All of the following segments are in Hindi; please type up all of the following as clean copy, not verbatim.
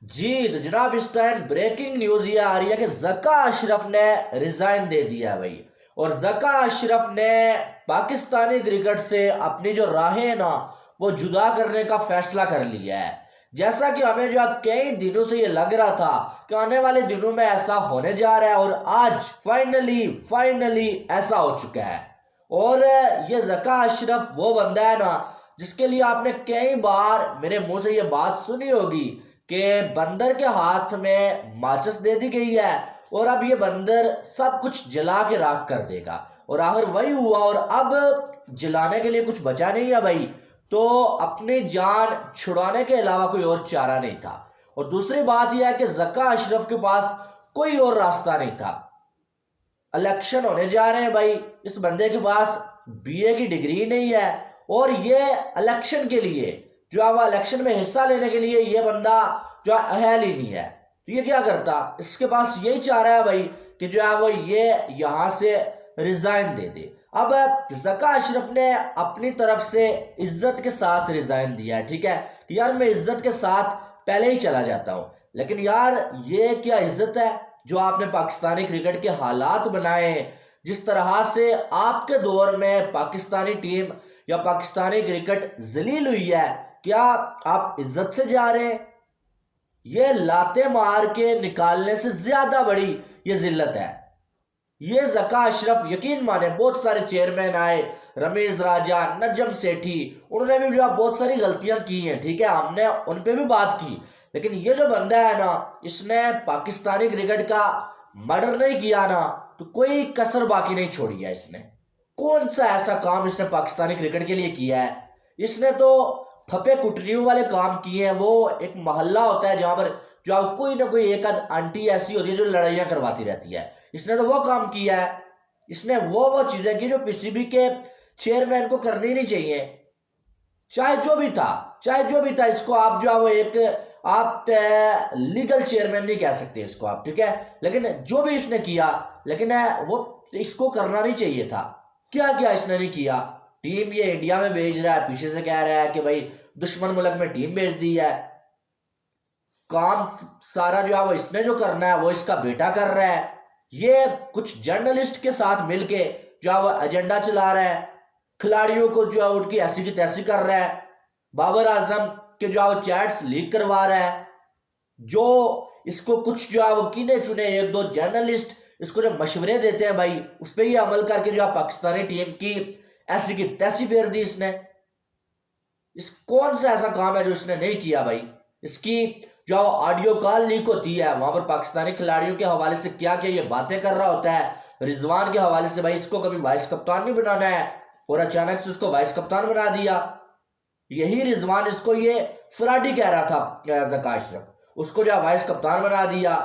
जी तो जनाब, इस टाइम ब्रेकिंग न्यूज ये आ रही है कि जका अशरफ ने रिजाइन दे दिया है भाई। और जका अशरफ ने पाकिस्तानी क्रिकेट से अपनी जो राहें हैं ना, वो जुदा करने का फैसला कर लिया है। जैसा कि हमें जो कई दिनों से ये लग रहा था कि आने वाले दिनों में ऐसा होने जा रहा है, और आज फाइनली फाइनली ऐसा हो चुका है। और ये जका अशरफ वो बंदा है ना, जिसके लिए आपने कई बार मेरे मुंह से ये बात सुनी होगी कि बंदर के हाथ में माचिस दे दी गई है और अब ये बंदर सब कुछ जला के राख कर देगा। और आखिर वही हुआ, और अब जलाने के लिए कुछ बचा नहीं है भाई। तो अपनी जान छुड़ाने के अलावा कोई और चारा नहीं था। और दूसरी बात यह है कि जका अशरफ के पास कोई और रास्ता नहीं था। इलेक्शन होने जा रहे हैं भाई, इस बंदे के पास बीए की डिग्री नहीं है, और ये इलेक्शन के लिए जो है, वह इलेक्शन में हिस्सा लेने के लिए ये बंदा जो है अहल ही नहीं है। तो ये क्या करता, इसके पास यही चाह रहा है भाई कि जो है वो ये यहां से रिजाइन दे दे। अब जका अशरफ ने अपनी तरफ से इज्जत के साथ रिजाइन दिया है, ठीक है कि यार मैं इज्जत के साथ पहले ही चला जाता हूं। लेकिन यार ये क्या इज्जत है जो आपने पाकिस्तानी क्रिकेट के हालात बनाए। जिस तरह से आपके दौर में पाकिस्तानी टीम या पाकिस्तानी क्रिकेट जलील हुई है, क्या आप इज्जत से जा रहे हैं? ये लाते मार के निकालने से ज्यादा बड़ी ये जिल्लत है। ये जका अशरफ, यकीन माने बहुत सारे चेयरमैन आए, रमेश राजा, नजम सेठी, उन्होंने भी जो है बहुत सारी गलतियां की हैं, ठीक है, हमने उन पे भी बात की। लेकिन ये जो बंदा है ना, इसने पाकिस्तानी क्रिकेट का मर्डर नहीं किया ना, तो कोई कसर बाकी नहीं छोड़ी है इसने। कौन सा ऐसा काम इसने पाकिस्तानी क्रिकेट के लिए किया है? इसने तो फपे कुटरियों वाले काम किए हैं। वो एक मोहल्ला होता है जहां पर जो कोई ना कोई एक आध आंटी ऐसी होती है जो लड़ाइयां करवाती रहती है, इसने तो वो काम किया है। इसने वो चीजें की जो पीसीबी के चेयरमैन को करनी नहीं चाहिए। चाहे जो भी था, चाहे जो भी था, इसको आप जो है वो एक आप लीगल चेयरमैन नहीं कह सकते इसको आप, ठीक है। लेकिन जो भी इसने किया, लेकिन वो इसको करना नहीं चाहिए था। क्या क्या इसने नहीं किया। टीम ये इंडिया में भेज रहा है, पीछे से कह रहा है कि भाई दुश्मन मुल्क में टीम भेज दी है। काम सारा जो है वो इसने जो करना है वो इसका बेटा कर रहा है। ये कुछ जर्नलिस्ट के साथ मिलके जो है वो एजेंडा चला रहा है, खिलाड़ियों को जो है उनकी ऐसी की तैसी कर रहा है, बाबर आजम के जो है वो चैट्स लीक करवा रहा है। जो इसको कुछ जो है वो गिने चुने एक दो जर्नलिस्ट इसको जो मशवरे देते हैं भाई, उस पर ये अमल करके जो है पाकिस्तानी टीम की ऐसी की तैसी फेर दी इसने। इस कौन सा ऐसा काम है जो इसने नहीं किया भाई। इसकी जो ऑडियो कॉल लीक होती है, वहां पर पाकिस्तानी खिलाड़ियों के हवाले से क्या क्या ये बातें कर रहा होता है, रिजवान के हवाले से भाई इसको कभी वाइस कप्तान नहीं बनाना है, और अचानक से उसको वाइस कप्तान बना दिया। यही रिजवान इसको ये फ्राडी कह रहा था जका अशरफ, उसको जो वाइस कप्तान बना दिया।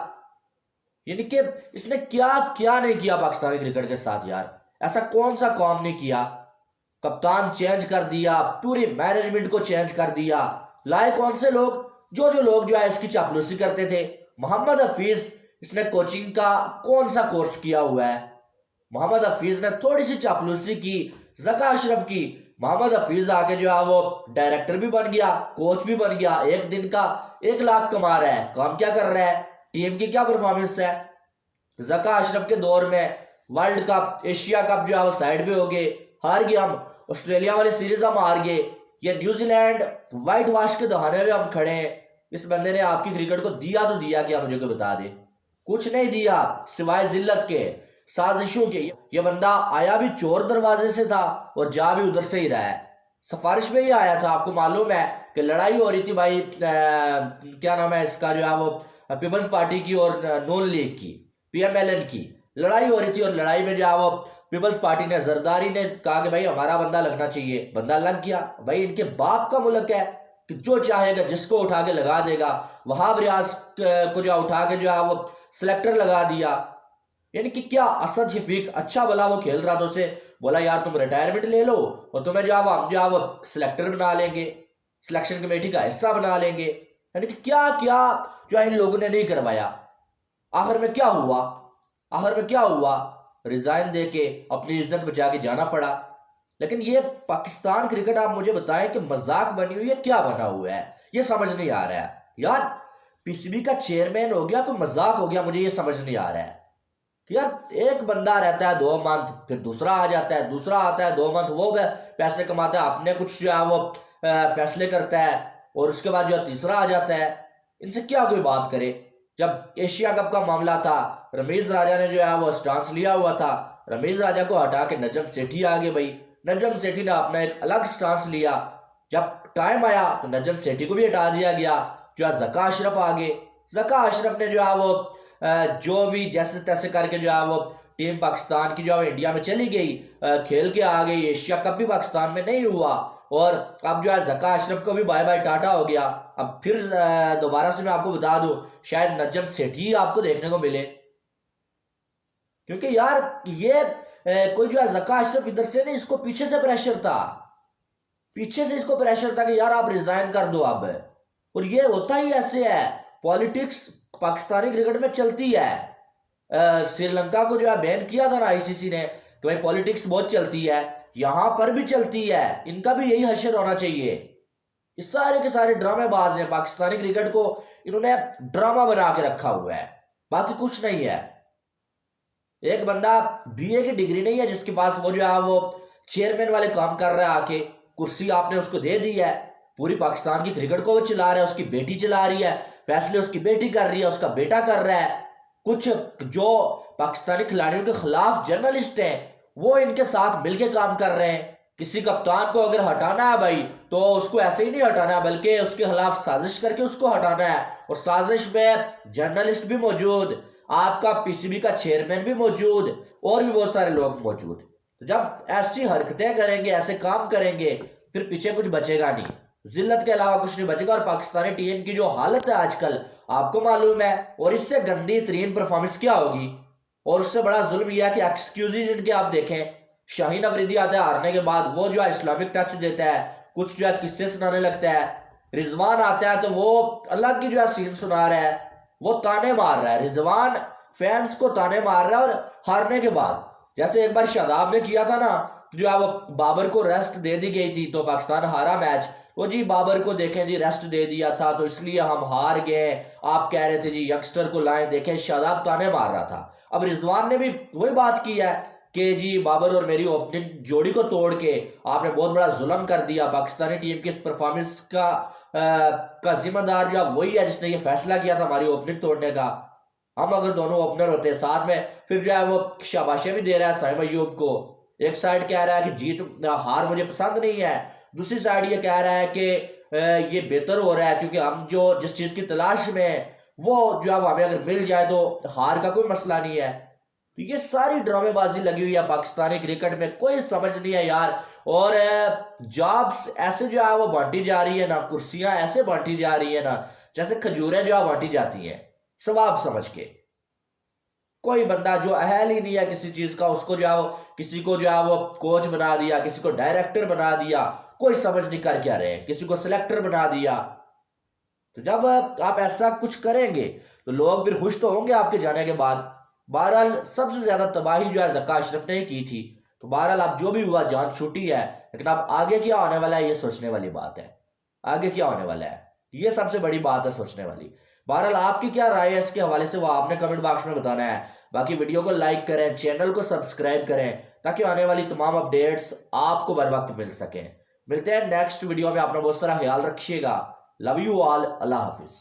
यानी कि इसने क्या क्या नहीं किया पाकिस्तानी क्रिकेट के साथ यार। ऐसा कौन सा काम नहीं किया। कप्तान चेंज कर दिया, पूरी मैनेजमेंट को चेंज कर दिया, लाए कौन से लोग, जो लोग जो है इसकी चापलूसी करते थे। मोहम्मद हफीज, इसने कोचिंग का कौन सा कोर्स किया हुआ है? मोहम्मद हफीज ने थोड़ी सी चापलूसी की जका अशरफ की। मोहम्मद हफीज आके जो है वो डायरेक्टर भी बन गया, कोच भी बन गया, एक दिन का 1 लाख कमा रहा है। काम क्या कर रहा है, टीम की क्या परफॉर्मेंस है। जका अशरफ के दौर में वर्ल्ड कप, एशिया कप जो है वो साइड पे हो गए, हार गए हम। ऑस्ट्रेलिया वाली सीरीज हम हार गए। ये न्यूजीलैंड व्हाइट वॉश के दहाने में हम खड़े हैं। इस बंदे ने आपकी क्रिकेट को दिया तो दिया क्या, मुझे को बता दे। कुछ नहीं दिया सिवाय जिल्लत के, साजिशों के। ये बंदा आया भी चोर दरवाजे से था और जा भी उधर से ही रहा है। सिफारिश में ही आया था। आपको मालूम है कि लड़ाई हो रही थी भाई, क्या नाम है इसका जो है वो, पीपल्स पार्टी की और नून लीग की, पीएमएलएन की लड़ाई हो रही थी। और लड़ाई में जो है वो पीपल्स पार्टी ने, जरदारी ने कहा कि भाई हमारा बंदा लगना चाहिए। बंदा लग गया भाई। इनके बाप का मुल्क है कि जो चाहेगा जिसको उठा के लगा देगा। वहाब रियाज को जो उठा के जो है वो सिलेक्टर लगा दिया। यानी कि क्या, असद शफीक अच्छा भला वो खेल रहा था, उसे बोला यार तुम रिटायरमेंट ले लो और तुम्हें जो है वो सिलेक्टर बना लेंगे, सिलेक्शन कमेटी का हिस्सा बना लेंगे। यानी कि क्या क्या जो इन लोगों ने नहीं करवाया। आखिर में क्या हुआ, आखिर में क्या हुआ, रिजाइन देके अपनी इज्जत बचा के जाना पड़ा। लेकिन ये पाकिस्तान क्रिकेट आप मुझे बताएं कि मजाक बनी हुई है, क्या बना हुआ है, ये समझ नहीं आ रहा है यार। पीसीबी का चेयरमैन हो गया तो मजाक हो गया। मुझे ये समझ नहीं आ रहा है कि यार एक बंदा रहता है 2 मंथ, फिर दूसरा आ जाता है, दूसरा आता है 2 मंथ, वो पैसे कमाता है, अपने कुछ जो है वो फैसले करता है, और उसके बाद जो है तीसरा आ जाता है। इनसे क्या कोई बात करे। जब एशिया कप का मामला था, रमीज राजा ने जो है वो स्टांस लिया हुआ था, रमीज राजा को हटा के नजम सेठी आ गए भाई। नजम सेठी ने अपना एक अलग स्टांस लिया। जब टाइम आया तो नजम सेठी को भी हटा दिया गया, जो है ज़का अशरफ आ गए। ज़का अशरफ ने जो है वो जो भी जैसे तैसे करके जो है वो टीम पाकिस्तान की जो है इंडिया में चली गई, खेल के आ गई। एशिया कप भी पाकिस्तान में नहीं हुआ, और अब जो है ज़का अशरफ को भी बाय बाय टाटा हो गया। अब फिर दोबारा से मैं आपको बता दूं, शायद नजम सेठी आपको देखने को मिले, क्योंकि यार ये कोई जो है ज़का अशरफ इधर से नहीं, इसको पीछे से प्रेशर था, पीछे से इसको प्रेशर था कि यार आप रिजाइन कर दो अब। और ये होता ही ऐसे है, पॉलिटिक्स पाकिस्तानी क्रिकेट में चलती है। श्रीलंका को जो है बैन किया था ना आईसीसी ने कि भाई पॉलिटिक्स बहुत चलती है, यहां पर भी चलती है। इनका भी यही हशर होना चाहिए। इस सारे के सारे ड्रामेबाज हैं, पाकिस्तानी क्रिकेट को इन्होंने ड्रामा बना के रखा हुआ है, बाकी कुछ नहीं है। एक बंदा बीए की डिग्री नहीं है जिसके पास वो जो है वो चेयरमैन वाले काम कर रहा है, आके कुर्सी आपने उसको दे दी है, पूरी पाकिस्तान की क्रिकेट को वो चला रहा है, उसकी बेटी चला रही है, फैसले उसकी बेटी कर रही है, उसका बेटा कर रहा है। कुछ जो पाकिस्तानी खिलाड़ियों के खिलाफ जर्नलिस्ट हैं वो इनके साथ मिलके काम कर रहे हैं। किसी कप्तान को अगर हटाना है भाई तो उसको ऐसे ही नहीं हटाना है, बल्कि उसके खिलाफ साजिश करके उसको हटाना है। और साजिश में जर्नलिस्ट भी मौजूद, आपका पीसीबी का चेयरमैन भी मौजूद, और भी बहुत सारे लोग मौजूद। तो जब ऐसी हरकतें करेंगे, ऐसे काम करेंगे, फिर पीछे कुछ बचेगा नहीं, जिल्लत के अलावा कुछ नहीं बचेगा। और पाकिस्तानी टीम की जो हालत है आजकल आपको मालूम है, और इससे गंदी तरीन परफॉर्मेंस क्या होगी। और उससे बड़ा जुल्म यह है कि एक्सक्यूजेज इनके आप देखें, शाहीन अफरीदी आता है हारने के बाद, वो जो है इस्लामिक टच देता है, कुछ जो है किस्से सुनाने लगता है। रिजवान आता है तो वो अलग की जो है सीन सुना रहा है, वो ताने मार रहा है, रिजवान फैंस को ताने मार रहा है। और हारने के बाद जैसे एक बार शादाब ने किया था ना, जो है वो बाबर को रेस्ट दे दी गई थी तो पाकिस्तान हारा मैच, वो जी बाबर को देखें जी रेस्ट दे दिया था तो इसलिए हम हार गए, आप कह रहे थे जी यंगस्टर को लाएं, देखें शादाब ताने मार रहा था। अब रिजवान ने भी वही बात की है कि जी बाबर और मेरी ओपनिंग जोड़ी को तोड़ के आपने बहुत बड़ा जुल्म कर दिया। पाकिस्तानी टीम की इस परफॉर्मेंस का जिम्मेदार जो वही है जिसने ये फैसला किया था हमारी ओपनिंग तोड़ने का। हम अगर दोनों ओपनर होते साथ में, फिर जो है वो शाबाशे भी दे रहा है साइम अयूब को। एक साइड कह रहा है कि जीत हार मुझे पसंद नहीं है, दूसरी साइड ये कह रहा है कि ये बेहतर हो रहा है क्योंकि हम जो जिस चीज की तलाश में है वो जो है हमें अगर मिल जाए तो हार का कोई मसला नहीं है। तो ये सारी ड्रामेबाजी लगी हुई है पाकिस्तानी क्रिकेट में, कोई समझ नहीं है यार। और जॉब्स ऐसे जो है वो बांटी जा रही है ना, कुर्सियां ऐसे बांटी जा रही है ना जैसे खजूरें जो है बांटी जाती हैं सवाब समझ के। कोई बंदा जो अहल ही नहीं है किसी चीज का, उसको जो है वो किसी को जो है वो कोच बना दिया, किसी को डायरेक्टर बना दिया, कोई समझ नहीं कर क्या रहे, किसी को सिलेक्टर बना दिया। तो जब आप ऐसा कुछ करेंगे तो लोग फिर खुश तो होंगे आपके जाने के बाद। बहरहाल सबसे ज्यादा तबाही जो है ज़का अशरफ ने ही की थी। तो बहरहाल अब जो भी हुआ जान छूटी है, लेकिन अब आगे क्या होने वाला है ये सोचने वाली बात है। आगे क्या होने वाला है ये सबसे बड़ी बात है सोचने वाली। बहरहाल आपकी क्या राय है इसके हवाले से वो आपने कमेंट बॉक्स में बताना है। बाकी वीडियो को लाइक करें, चैनल को सब्सक्राइब करें ताकि आने वाली तमाम अपडेट्स आपको बर वक्त मिल सकें। मिलते हैं नेक्स्ट वीडियो में, अपना बहुत सारा ख्याल रखिएगा। Love you all, Allah Hafiz.